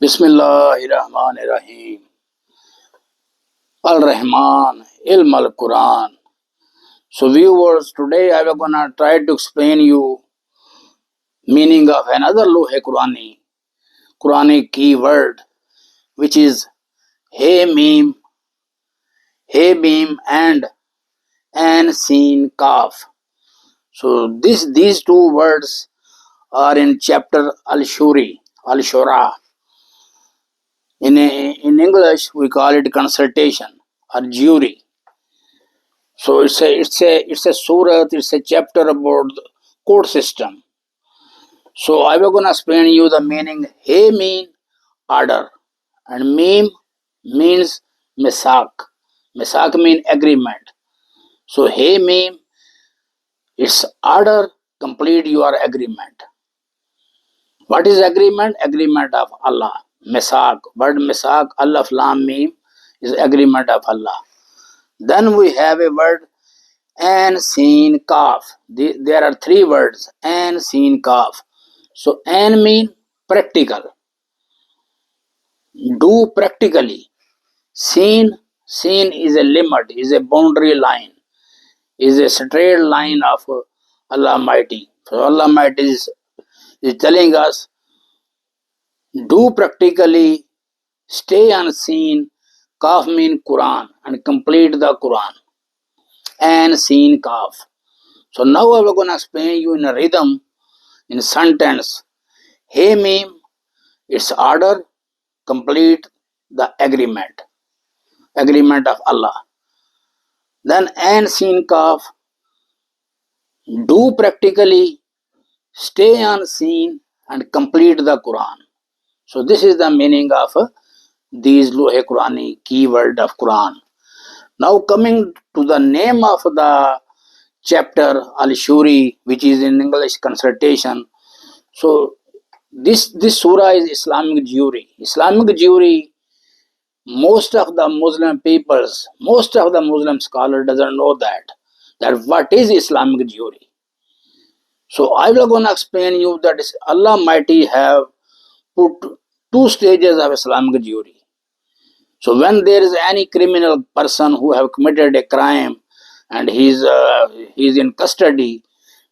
Bismillahirrahmanirrahim. Al-Rahman, Ilm al-Quran. So viewers, today I am gonna try to explain you meaning of another Lohe Quranic keyword, which is Hey Meem, and Aeen Seen KAAF. So these two words are in chapter ALShurri. In English we call it consultation or jury. So it's a surah, it's a chapter about the court system. So I will gonna explain you the meaning. Hey mean order, and meem means misak. Misak mean agreement. So hey meem, it's order, complete your agreement. What is agreement? Agreement of Allah. Misak. Word misak, Allah lam meem is agreement of Allah. Then we have a word Aeen Seen KAAF. There are three words, Aeen Seen KAAF. So Aeen mean practical. Do practically. Seen is a limit, is a boundary line, is a straight line of Allah Almighty. So Allah Almighty is telling us, do practically, stay unseen. KAAF mean Quran, and complete the Quran. Aeen Seen KAAF. So now I will gonna explain you in a rhythm, in sentence. Hey meem, it's order, complete the agreement of Allah. Then Aeen Seen KAAF, do practically, stay unseen, and complete the Quran. So this is the meaning of these Lohe Qurani keyword of Quran. Now coming to the name of the chapter ALShurri, which is in English consultation. So this surah is Islamic jury. Islamic jury, most of the Muslim peoples, most of the Muslim scholars doesn't know that what is Islamic jury. So I will gonna explain you that Allah Almighty have put two stages of Islamic jury. So when there is any criminal person who have committed a crime and he's in custody,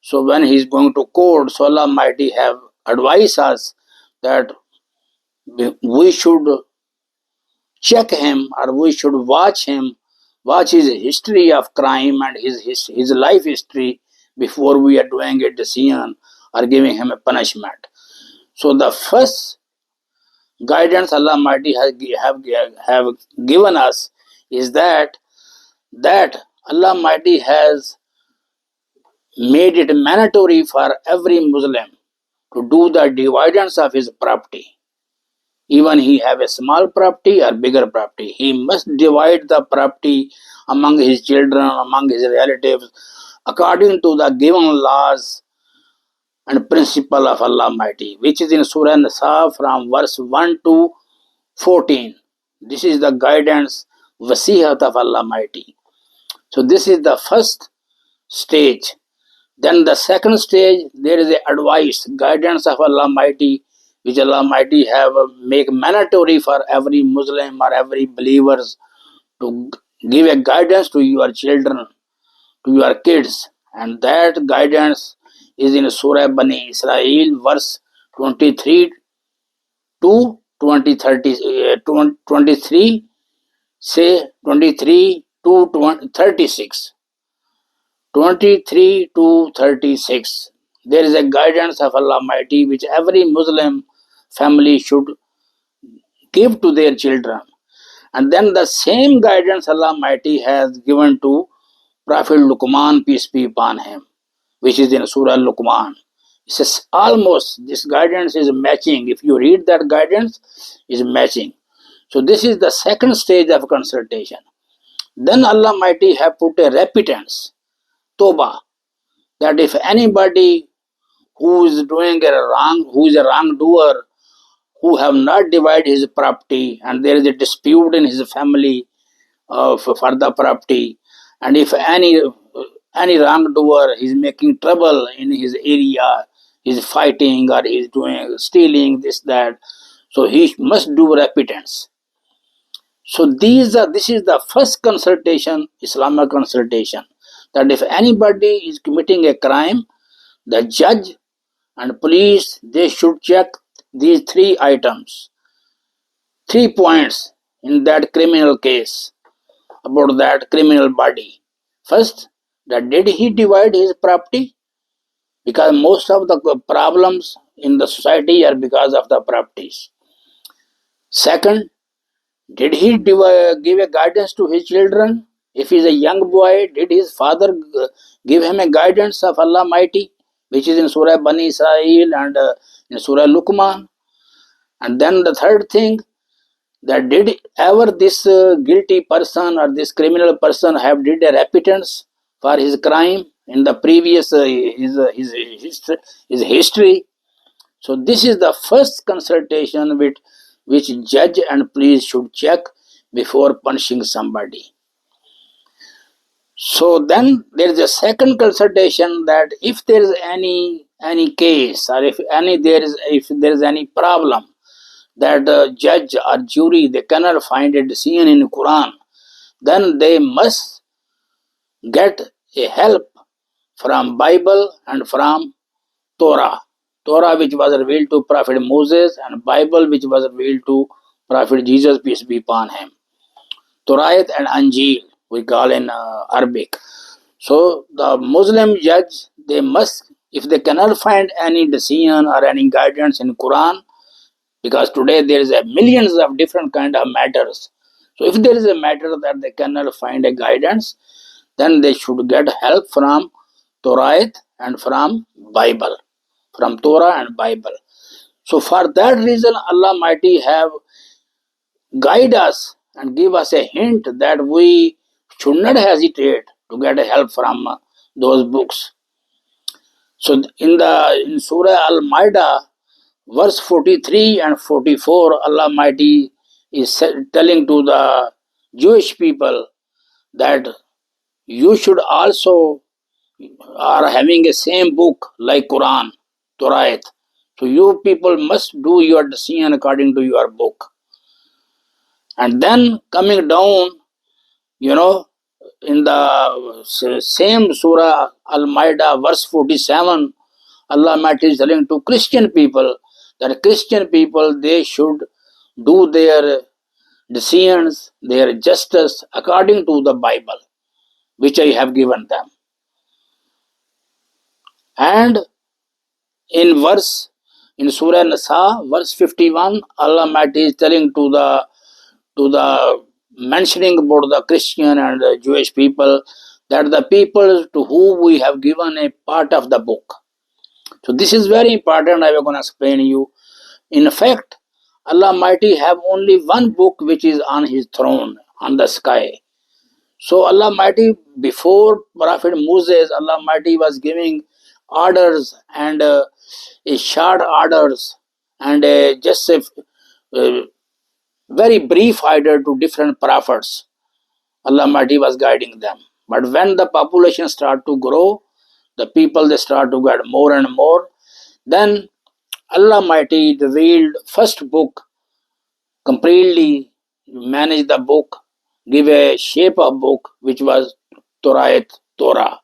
so when he's going to court, so Allah Almighty have advised us that we should check him, or we should watch him, watch his history of crime and his life history before we are doing a decision or giving him a punishment. So the first guidance Allah Almighty have given us is that Allah Almighty has made it mandatory for every Muslim to do the dividends of his property. Even he have a small property or bigger property, he must divide the property among his children, among his relatives, according to the given laws and principle of Allah Almighty, which is in Surah Nisa from verse 1 to 14. This is the guidance, wasihat of Allah Almighty. So this is the first stage. Then the second stage, there is a advice, guidance of Allah Almighty, which Allah Almighty have make mandatory for every Muslim or every believers to give a guidance to your children, to your kids. And that guidance is in Surah Bani Israel, verse 23 to 23, say 23 to 36. 23 to 36. There is a guidance of Allah Almighty which every Muslim family should give to their children. And then the same guidance Allah Almighty has given to Prophet Luqman, peace be upon him, which is in Surah Luqman. It says almost this guidance is matching. If you read that guidance, is matching. So this is the second stage of consultation. Then Allah Almighty have put a repentance, Toba, that if anybody who is doing a wrong, who is a wrongdoer, who have not divided his property, and there is a dispute in his family for the property, and if any wrongdoer is making trouble in his area, is fighting or is doing stealing, this that, So he must do repentance. So this is the first consultation, Islamic consultation, that if anybody is committing a crime, the judge and police, they should check these three items, 3 points in that criminal case about that criminal body. First, that did he divide his property? Because most of the problems in the society are because of the properties. Second, did he give a guidance to his children? If he is a young boy, did his father give him a guidance of Allah Mighty, which is in Surah Bani Israel and in Surah Luqman? And then the third thing, that did ever this guilty person or this criminal person have did a repentance for his crime in the previous his history? So this is the first consultation which judge and police should check before punishing somebody. So then there is a second consultation, that if there is any case, or if there is any problem, that judge or jury, they cannot find a decision in Quran, then they must get a help from Bible and from Torah. Torah which was revealed to Prophet Moses, and Bible which was revealed to Prophet Jesus, peace be upon him. Torah and Anjil we call in Arabic. So the Muslim judge, they must, if they cannot find any decision or any guidance in Quran, because today there is a millions of different kind of matters. So if there is a matter that they cannot find a guidance, then they should get help from Torah and from Bible, from Torah and Bible. So for that reason, Allah Mighty have guide us and give us a hint that we should not hesitate to get help from those books. So in Surah Al-Ma'idah, verse 43 and 44, Allah Mighty is telling to the Jewish people that you should also are having a same book like Quran, Torah. So you people must do your decision according to your book. And then coming down, in the same Surah Al-Ma'idah, verse 47, Allah Mighty is telling to Christian people that Christian people, they should do their decisions, their justice according to the Bible, which I have given them. And in Surah Nisa, verse 51, Allah Mighty is telling to the mentioning about the Christian and the Jewish people, that the people to whom we have given a part of the book. So this is very important. I will going to explain to you. In fact, Allah Mighty have only one book which is on his throne on the sky. So Allah Mighty, before Prophet Moses, Allah Mighty was giving orders and a short orders and just a very brief order to different prophets. Allah Mighty was guiding them. But when the population start to grow, the people, they start to get more and more, then Allah Mighty revealed first book, completely managed the book, give a shape of book, which was Torah.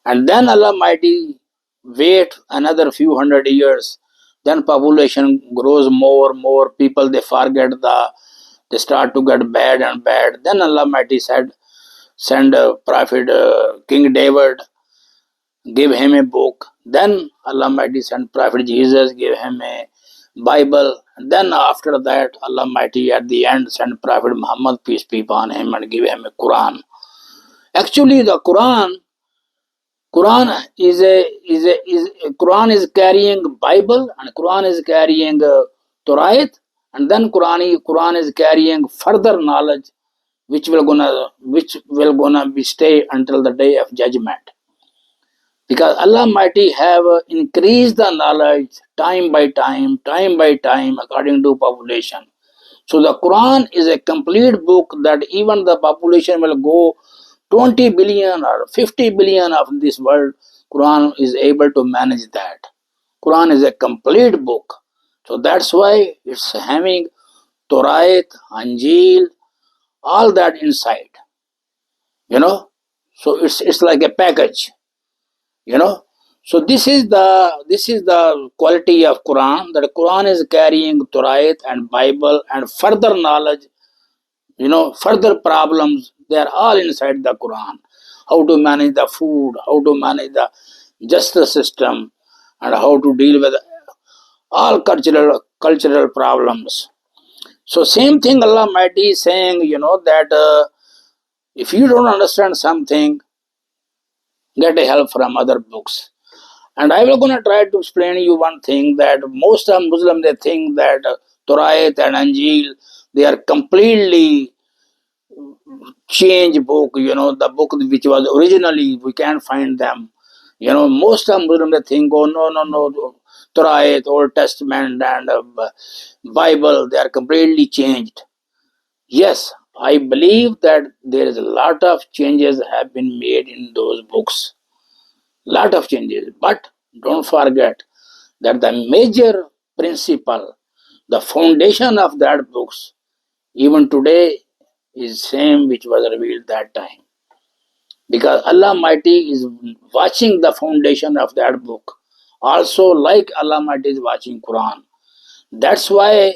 And then Allah Mighty wait another few hundred years. Then population grows more, people, they forget they start to get bad and bad. Then Allah Mighty said, send a prophet King David, give him a book. Then Allah Mighty sent Prophet Jesus, give him a Bible. And then after that, Allah Mighty at the end sent Prophet Muhammad, peace be upon him, and give him a Quran. Actually, the Quran is carrying Bible, and Quran is carrying Torah, and then Quran is carrying further knowledge, which will gonna be stay until the day of judgment. Because Allah Mighty have increased the knowledge time by time, according to population. So the Quran is a complete book that even the population will go 20 billion or 50 billion of this world, Quran is able to manage that. Quran is a complete book. So that's why it's having Torah, Anjil, all that inside, you know. So it's like a package, you know. So this is the quality of Quran, that Quran is carrying Torah and Bible and further knowledge, further problems, they are all inside the Quran. How to manage the food, how to manage the justice system, and how to deal with all cultural problems. So same thing Allah Mighty is saying, that if you don't understand something, get a help from other books. And I will gonna try to explain you one thing, that most of Muslims, they think that Torah and Anjil, they are completely change book, the book which was originally, we can't find them. Most of Muslims, they think, oh no, no, no, Torah, Old Testament, and Bible, they are completely changed. Yes, I believe that there is a lot of changes have been made in those books. Lot of changes. But don't forget that the major principle, the foundation of that books, even today is same which was revealed that time. Because Allah Mighty is watching the foundation of that book. Also, like Allah Mighty is watching Quran. That's why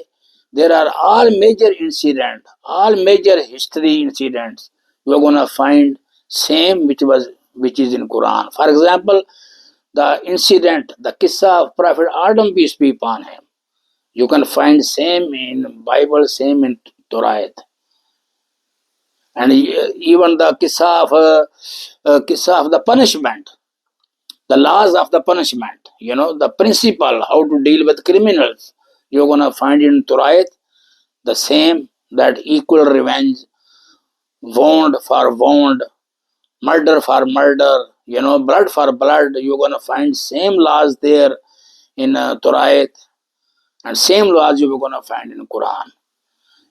there are all major incident, all major history incidents. You're gonna find same which is in Quran. For example, the incident, the Kissa of Prophet Adam, peace be upon him. You can find same in Bible, same in Torah, and even the Kissa of the punishment, the laws of the punishment. The principle how to deal with criminals. You're gonna find in Torah the same, that equal revenge, wound for wound, murder for murder, blood for blood. You're gonna find same laws there in Torah, and same laws you're gonna find in Quran.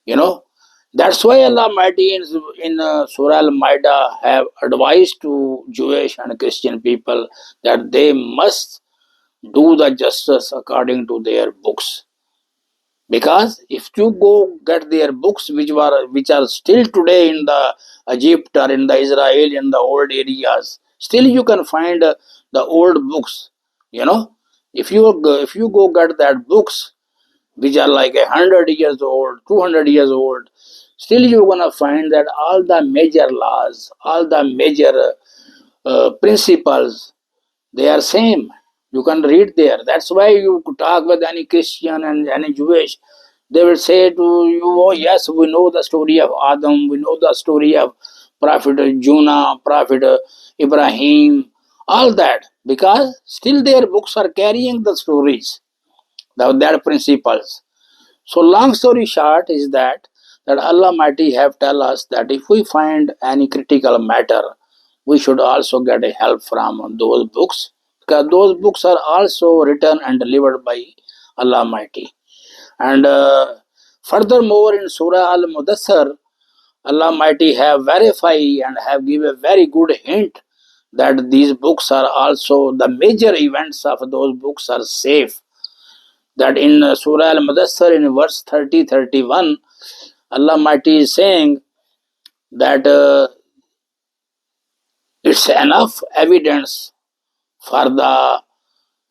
You know, that's why Allah Mighty in Surah Al-Maida have advised to Jewish and Christian people that they must do the justice according to their books. Because if you go get their books which are still today in the Egypt or in the Israel, in the old areas, still you can find the old books. You know, if you go get that books which are like 100 years old, 200 years old, still you're gonna find that all the major laws, all the major principles, they are same. You can read there. That's why you could talk with any Christian and any Jewish. They will say to you, oh yes, we know the story of Adam, we know the story of Prophet Jonah, Prophet Ibrahim, all that. Because still their books are carrying the stories, their principles. So long story short is that Allah Mighty have tell us that if we find any critical matter, we should also get a help from those books, because those books are also written and delivered by Allah Mighty. And furthermore, in Surah Al Allah Mighty have verified and have given a very good hint that these books are also, the major events of those books are safe. That in Surah Al in verse 30-31, Allah Mighty is saying that it's enough evidence for the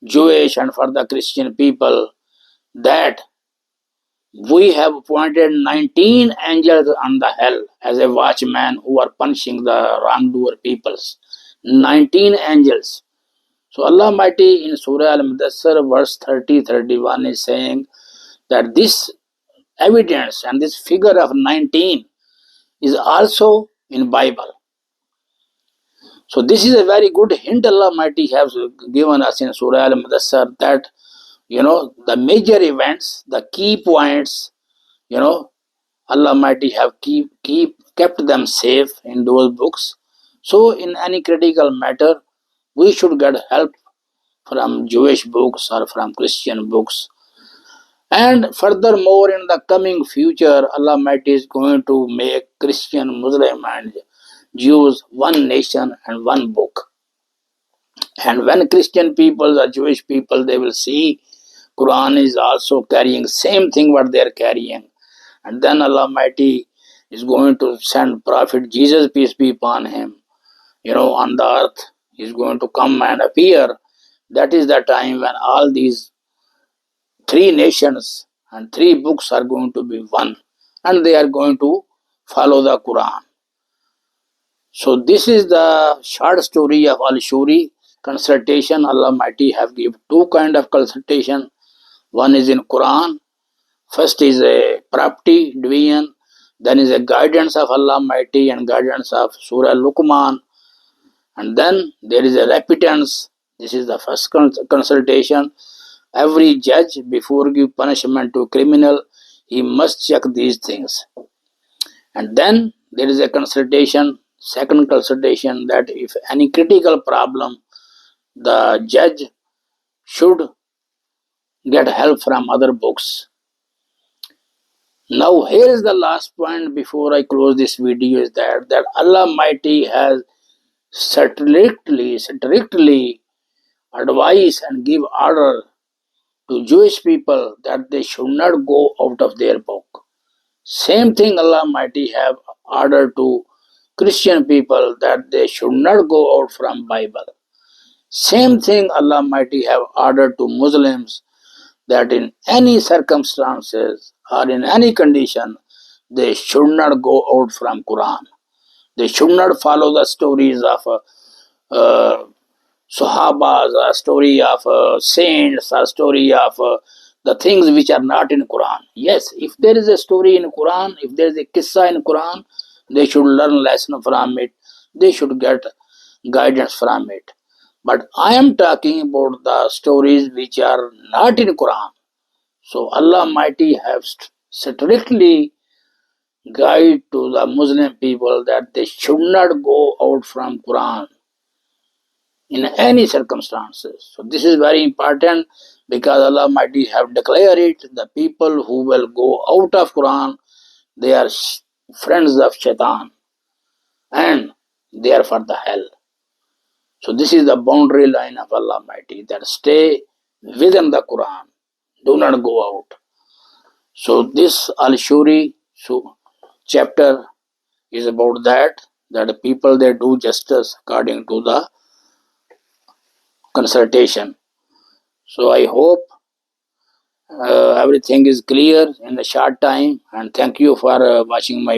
Jewish and for the Christian people that we have appointed 19 angels on the hell as a watchman who are punishing the wrongdoer peoples. 19 angels. So Allah Mighty in Surah Al-Mudassar verse 30-31 is saying that this evidence and this figure of 19 is also in Bible. So this is a very good hint Allah Mighty has given us in Surah Al-Mudassar, that the major events, the key points, Allah Mighty have kept them safe in those books. So in any critical matter, we should get help from Jewish books or from Christian books. And furthermore, in the coming future, Allah Mighty is going to make Christian, Muslim, and Jews one nation and one book. And when Christian people or Jewish people, they will see Quran is also carrying same thing what they are carrying. And then Allah Almighty is going to send Prophet Jesus, peace be upon him, on the earth. He's going to come and appear. That is the time when all these three nations and three books are going to be one, and they are going to follow the Quran. So this is the short story of ALShurri consultation. Allah Almighty have given two kind of consultation. One is in Quran. First is a property division. Then is a guidance of Allah Almighty and guidance of Surah Luqman. And then there is a repentance. This is the first consultation. Every judge, before give punishment to criminal, he must check these things. And then there is a consultation, second consultation, that if any critical problem, the judge should get help from other books. Now here is the last point before I close this video, is that Allah Almighty has strictly advise and give order to Jewish people that they should not go out of their book. Same thing Allah Almighty have ordered to Christian people that they should not go out from Bible. Same thing Allah Almighty have ordered to Muslims that in any circumstances or in any condition they should not go out from Quran. They should not follow the stories of Sahabas, a story of saints, a story of the things which are not in Quran. Yes, if there is a story in Quran, if there is a qissa in Quran, they should learn lesson from it. They should get guidance from it. But I am talking about the stories which are not in Quran. So Allah Almighty has strictly guide to the Muslim people that they should not go out from Quran in any circumstances. So this is very important, because Allah Almighty have declared it, the people who will go out of Quran, they are friends of Shaitan and they are for the hell. So this is the boundary line of Allah Almighty, that stay within the Quran, do not go out. So this ALShurri chapter is about that people they do justice according to the consultation. So I hope everything is clear in the short time, and thank you for watching my